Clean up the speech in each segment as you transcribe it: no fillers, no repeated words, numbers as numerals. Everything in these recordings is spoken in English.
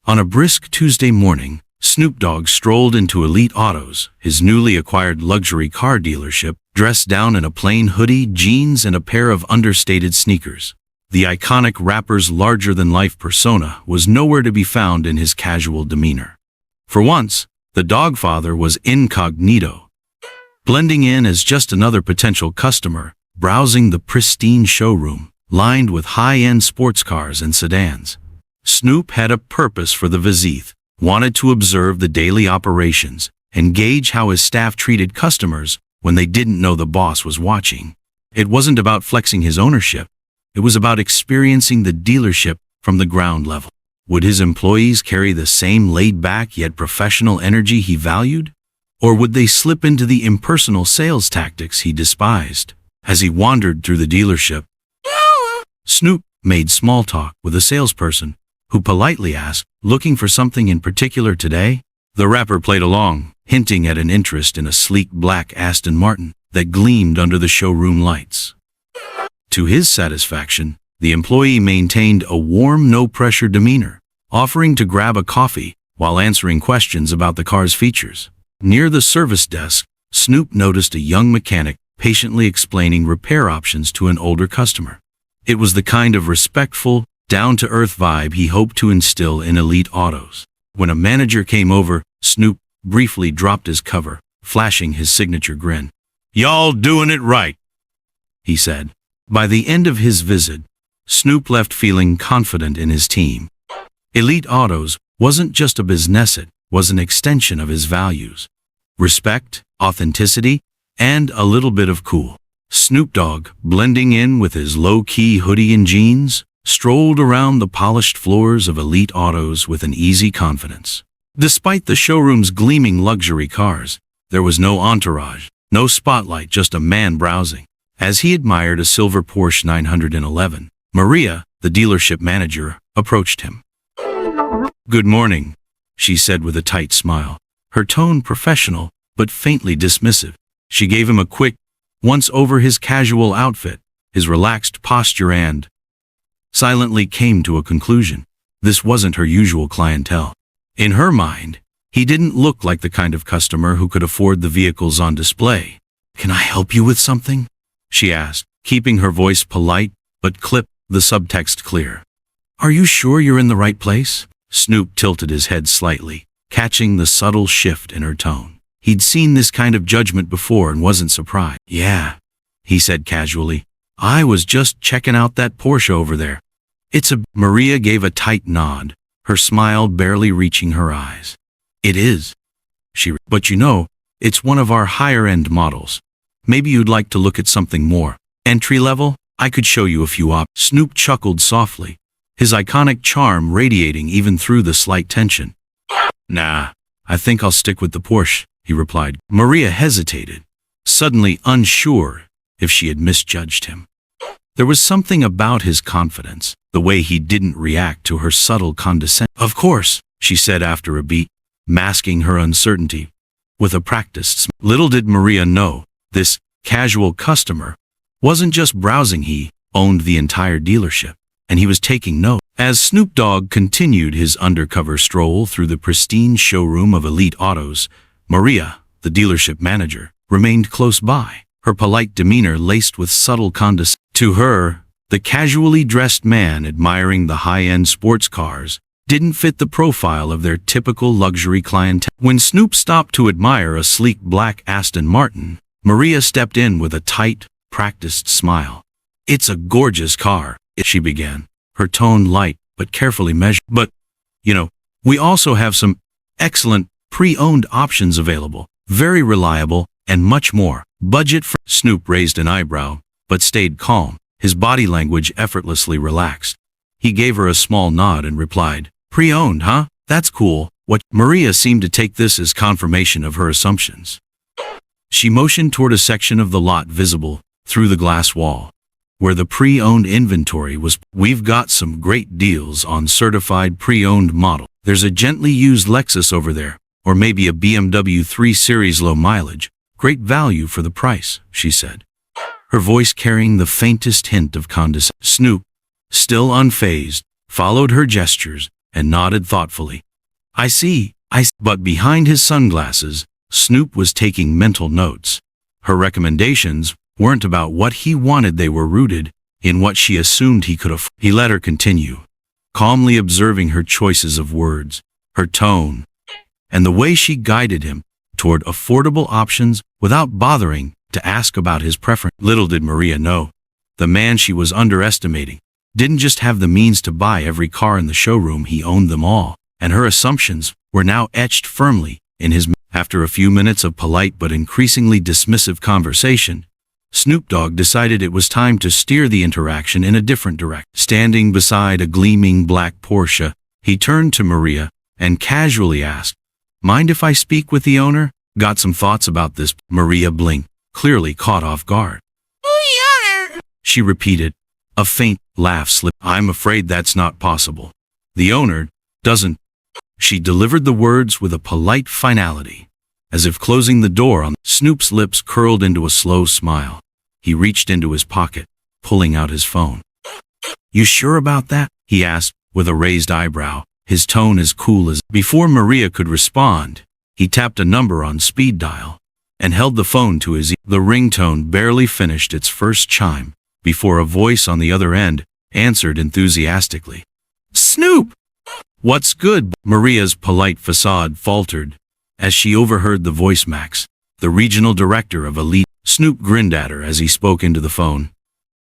On a brisk Tuesday morning, Snoop Dogg strolled into Elite Autos, his newly acquired luxury car dealership, dressed down in a plain hoodie, jeans, and a pair of understated sneakers. The iconic rapper's larger-than-life persona was nowhere to be found in his casual demeanor. For once, the Dogfather was incognito, blending in as just another potential customer, browsing the pristine showroom, lined with high-end sports cars and sedans. Snoop had a purpose for the visit, wanted to observe the daily operations and gauge how his staff treated customers when they didn't know the boss was watching. It wasn't about flexing his ownership. It was about experiencing the dealership from the ground level. Would his employees carry the same laid-back yet professional energy he valued? Or would they slip into the impersonal sales tactics he despised? As he wandered through the dealership, Snoop made small talk with a salesperson who politely asked, "Looking for something in particular today?" The rapper played along, hinting at an interest in a sleek black Aston Martin that gleamed under the showroom lights. To his satisfaction, the employee maintained a warm, no-pressure demeanor, offering to grab a coffee while answering questions about the car's features. Near the service desk, Snoop noticed a young mechanic patiently explaining repair options to an older customer. It was the kind of respectful, down-to-earth vibe he hoped to instill in Elite Autos. When a manager came over, Snoop briefly dropped his cover, flashing his signature grin. "Y'all doing it right," he said. By the end of his visit, Snoop left feeling confident in his team. Elite Autos wasn't just a business, it was an extension of his values. Respect, authenticity, and a little bit of cool. Snoop Dogg, blending in with his low-key hoodie and jeans, strolled around the polished floors of Elite Autos with an easy confidence. Despite the showroom's gleaming luxury cars, there was no entourage, no spotlight, just a man browsing. As he admired a silver Porsche 911, Maria, the dealership manager, approached him. "Good morning," she said with a tight smile, her tone professional but faintly dismissive. She gave him a quick once over his casual outfit, his relaxed posture, and silently came to a conclusion. This wasn't her usual clientele. In her mind, he didn't look like the kind of customer who could afford the vehicles on display. "Can I help you with something?" she asked, keeping her voice polite but the subtext clear. "Are you sure you're in the right place?" Snoop tilted his head slightly, catching the subtle shift in her tone. He'd seen this kind of judgment before and wasn't surprised. "Yeah," he said casually. "I was just checking out that Porsche over there. It's a..." Maria gave a tight nod, her smile barely reaching her eyes. "It is," "but you know, it's one of our higher-end models. Maybe you'd like to look at something more entry-level? I could show you a few Snoop chuckled softly, his iconic charm radiating even through the slight tension. "Nah, I think I'll stick with the Porsche," he replied. Maria hesitated, suddenly unsure if she had misjudged him. There was something about his confidence, the way he didn't react to her subtle condescension. "Of course," she said after a beat, masking her uncertainty with a practiced smile. Little did Maria know, this casual customer wasn't just browsing. He owned the entire dealership, and he was taking note. As Snoop Dogg continued his undercover stroll through the pristine showroom of Elite Autos, Maria, the dealership manager, remained close by, her polite demeanor laced with subtle condescension. To her, the casually dressed man admiring the high-end sports cars didn't fit the profile of their typical luxury clientele. When Snoop stopped to admire a sleek black Aston Martin, Maria stepped in with a tight, practiced smile. "It's a gorgeous car," she began, her tone light but carefully measured. "But, we also have some excellent pre-owned options available, very reliable, and much more budget-friendly." Snoop raised an eyebrow, but stayed calm, his body language effortlessly relaxed. He gave her a small nod and replied, "Pre-owned, huh? That's cool. What?" Maria seemed to take this as confirmation of her assumptions. She motioned toward a section of the lot visible through the glass wall, where the pre-owned inventory was. "We've got some great deals on certified pre-owned model. There's a gently used Lexus over there, or maybe a BMW 3 Series low mileage. Great value for the price," she said, her voice carrying the faintest hint of condescension. Snoop, still unfazed, followed her gestures and nodded thoughtfully. I see. But behind his sunglasses, Snoop was taking mental notes. Her recommendations weren't about what he wanted, they were rooted in what she assumed he could afford. He let her continue, calmly observing her choices of words, her tone, and the way she guided him toward affordable options without bothering to ask about his preference. Little did Maria know, the man she was underestimating didn't just have the means to buy every car in the showroom, he owned them all, and her assumptions were now etched firmly in his mind. After a few minutes of polite but increasingly dismissive conversation, Snoop Dogg decided it was time to steer the interaction in a different direction. Standing beside a gleaming black Porsche, he turned to Maria and casually asked, "Mind if I speak with the owner? Got some thoughts about this." Maria blinked, clearly caught off guard. She repeated, a faint laugh slipped. "I'm afraid that's not possible. The owner doesn't." She delivered the words with a polite finality, as if closing the door on. Snoop's lips curled into a slow smile. He reached into his pocket, pulling out his phone. "You sure about that?" he asked, with a raised eyebrow, his tone as cool as. Before Maria could respond, he tapped a number on speed dial and held the phone to his ear. The ringtone barely finished its first chime before a voice on the other end answered enthusiastically. "Snoop! What's good?" Maria's polite facade faltered as she overheard the voice. Max, the regional director of Elite. Snoop grinned at her as he spoke into the phone.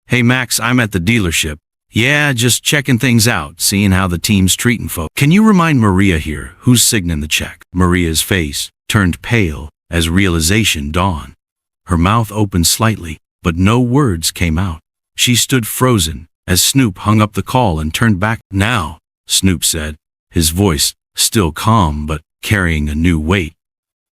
"Hey Max, I'm at the dealership. Yeah, just checking things out, seeing how the team's treating folks. Can you remind Maria here who's signing the check?" Maria's face turned pale as realization dawned. Her mouth opened slightly, but no words came out. She stood frozen as Snoop hung up the call and turned back. "Now," Snoop said, his voice still calm but carrying a new weight.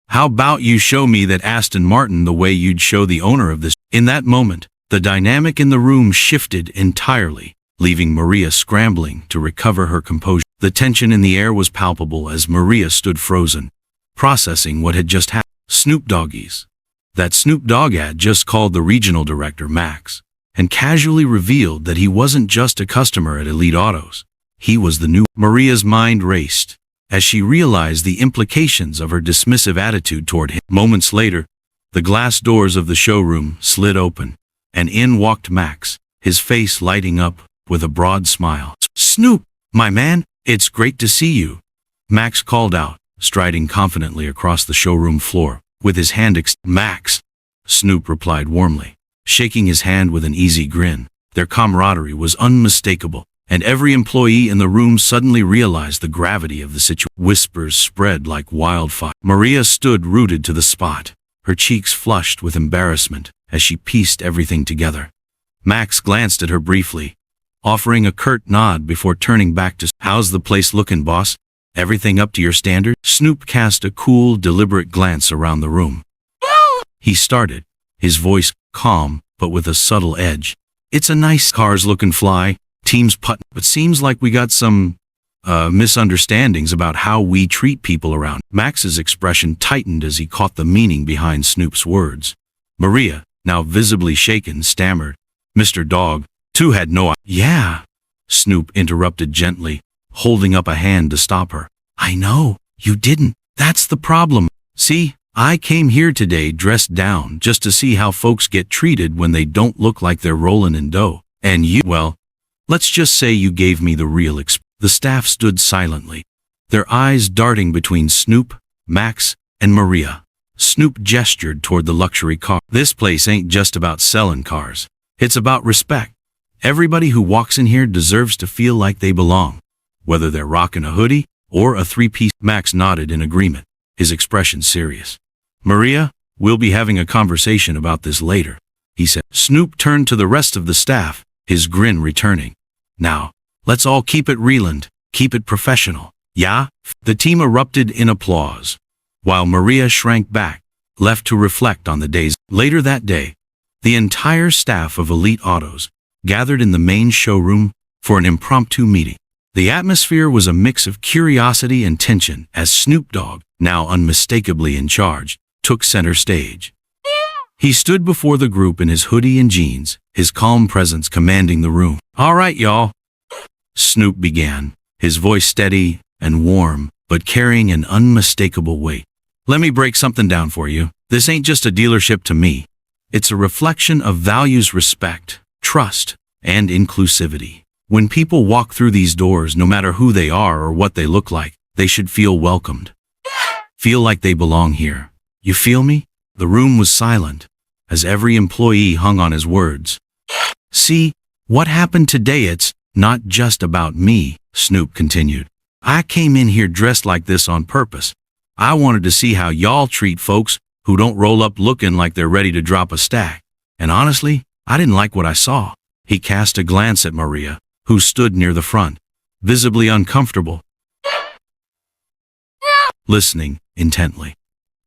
"How about you show me that Aston Martin the way you'd show the owner of this?" In that moment, the dynamic in the room shifted entirely, leaving Maria scrambling to recover her composure. The tension in the air was palpable as Maria stood frozen, processing what had just happened. Snoop Doggies. That Snoop Dogg had just called the regional director Max and casually revealed that he wasn't just a customer at Elite Autos. He was the new. Maria's mind raced as she realized the implications of her dismissive attitude toward him. Moments later, the glass doors of the showroom slid open, and in walked Max, his face lighting up with a broad smile. "Snoop, my man, it's great to see you," Max called out, striding confidently across the showroom floor, with his hand "Max," Snoop replied warmly, shaking his hand with an easy grin. Their camaraderie was unmistakable, and every employee in the room suddenly realized the gravity of the situation. Whispers spread like wildfire. Maria stood rooted to the spot, her cheeks flushed with embarrassment as she pieced everything together. Max glanced at her briefly, offering a curt nod before turning back to, "How's the place looking, boss? Everything up to your standard?" Snoop cast a cool, deliberate glance around the room. He started, his voice calm but with a subtle edge. "It's a nice car's looking fly. Team's putting, but seems like we got some misunderstandings about how we treat people around." Max's expression tightened as he caught the meaning behind Snoop's words. Maria, now visibly shaken, stammered, "Mr. Dogg, too had no." "Yeah," Snoop interrupted gently, holding up a hand to stop her. "I know, you didn't. That's the problem. See, I came here today dressed down just to see how folks get treated when they don't look like they're rolling in dough. And you, well, let's just say you gave me the real experience." The staff stood silently, their eyes darting between Snoop, Max, and Maria. Snoop gestured toward the luxury car. "This place ain't just about selling cars. It's about respect. Everybody who walks in here deserves to feel like they belong, whether they're rocking a hoodie or a three-piece." Max nodded in agreement, his expression serious. "Maria, we'll be having a conversation about this later," he said. Snoop turned to the rest of the staff, his grin returning. "Now, let's all keep it real, keep it professional. Yeah?" The team erupted in applause, while Maria shrank back, left to reflect on the days. Later that day, the entire staff of Elite Autos gathered in the main showroom for an impromptu meeting. The atmosphere was a mix of curiosity and tension as Snoop Dogg, now unmistakably in charge, took center stage. He stood before the group in his hoodie and jeans, his calm presence commanding the room. "All right, y'all," Snoop began, his voice steady and warm, but carrying an unmistakable weight. Let me break something down for you. This ain't just a dealership to me. It's a reflection of values, respect, trust, and inclusivity. When people walk through these doors, no matter who they are or what they look like, they should feel welcomed. Feel like they belong here. You feel me? The room was silent, as every employee hung on his words. See, what happened today, it's not just about me, Snoop continued. I came in here dressed like this on purpose. I wanted to see how y'all treat folks who don't roll up looking like they're ready to drop a stack. And honestly, I didn't like what I saw. He cast a glance at Maria, who stood near the front, visibly uncomfortable, listening intently.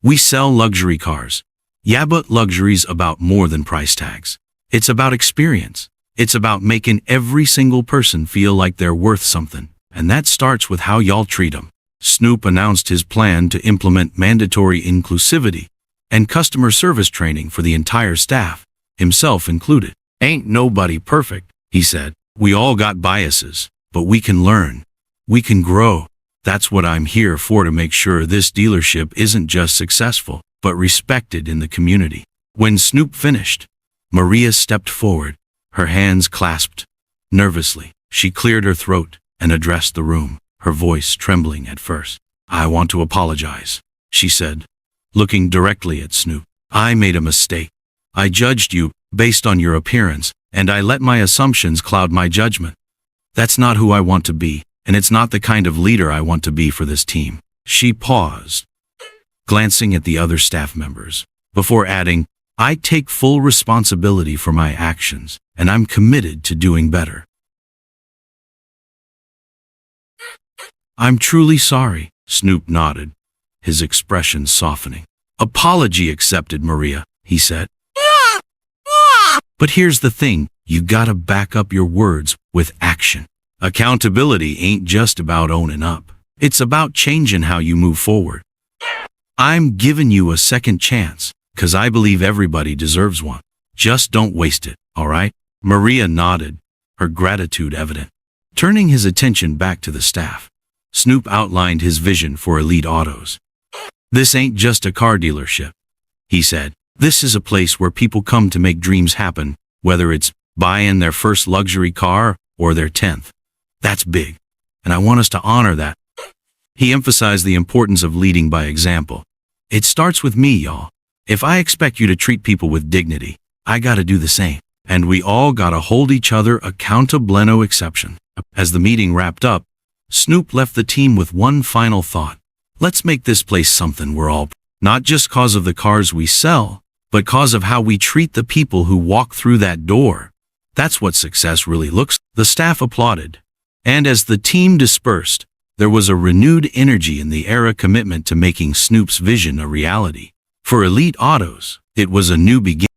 We sell luxury cars. Yeah, but luxury's about more than price tags. It's about experience. It's about making every single person feel like they're worth something. And that starts with how y'all treat them. Snoop announced his plan to implement mandatory inclusivity and customer service training for the entire staff, himself included. Ain't nobody perfect, he said. We all got biases, but we can learn. We can grow. That's what I'm here for, to make sure this dealership isn't just successful, but respected in the community. When Snoop finished, Maria stepped forward, her hands clasped. Nervously, she cleared her throat and addressed the room, her voice trembling at first. I want to apologize, she said, looking directly at Snoop. I made a mistake. I judged you based on your appearance, and I let my assumptions cloud my judgment. That's not who I want to be, and it's not the kind of leader I want to be for this team. She paused, glancing at the other staff members, before adding, I take full responsibility for my actions, and I'm committed to doing better. I'm truly sorry, Snoop nodded, his expression softening. Apology accepted, Maria, he said. But here's the thing, you gotta back up your words with action. Accountability ain't just about owning up. It's about changing how you move forward. I'm giving you a second chance, 'cause I believe everybody deserves one. Just don't waste it, all right? Maria nodded, her gratitude evident. Turning his attention back to the staff, Snoop outlined his vision for Elite Autos. This ain't just a car dealership, he said. This is a place where people come to make dreams happen, whether it's buying their first luxury car or their 10th. That's big, and I want us to honor that. He emphasized the importance of leading by example. It starts with me, y'all. If I expect you to treat people with dignity, I gotta do the same. And we all gotta hold each other accountable, no exception. As the meeting wrapped up, Snoop left the team with one final thought. Let's make this place something we're all, not just cause of the cars we sell, but cause of how we treat the people who walk through that door. That's what success really looks like. The staff applauded, and as the team dispersed, there was a renewed energy in the air, a commitment to making Snoop's vision a reality. For Elite Autos, it was a new beginning.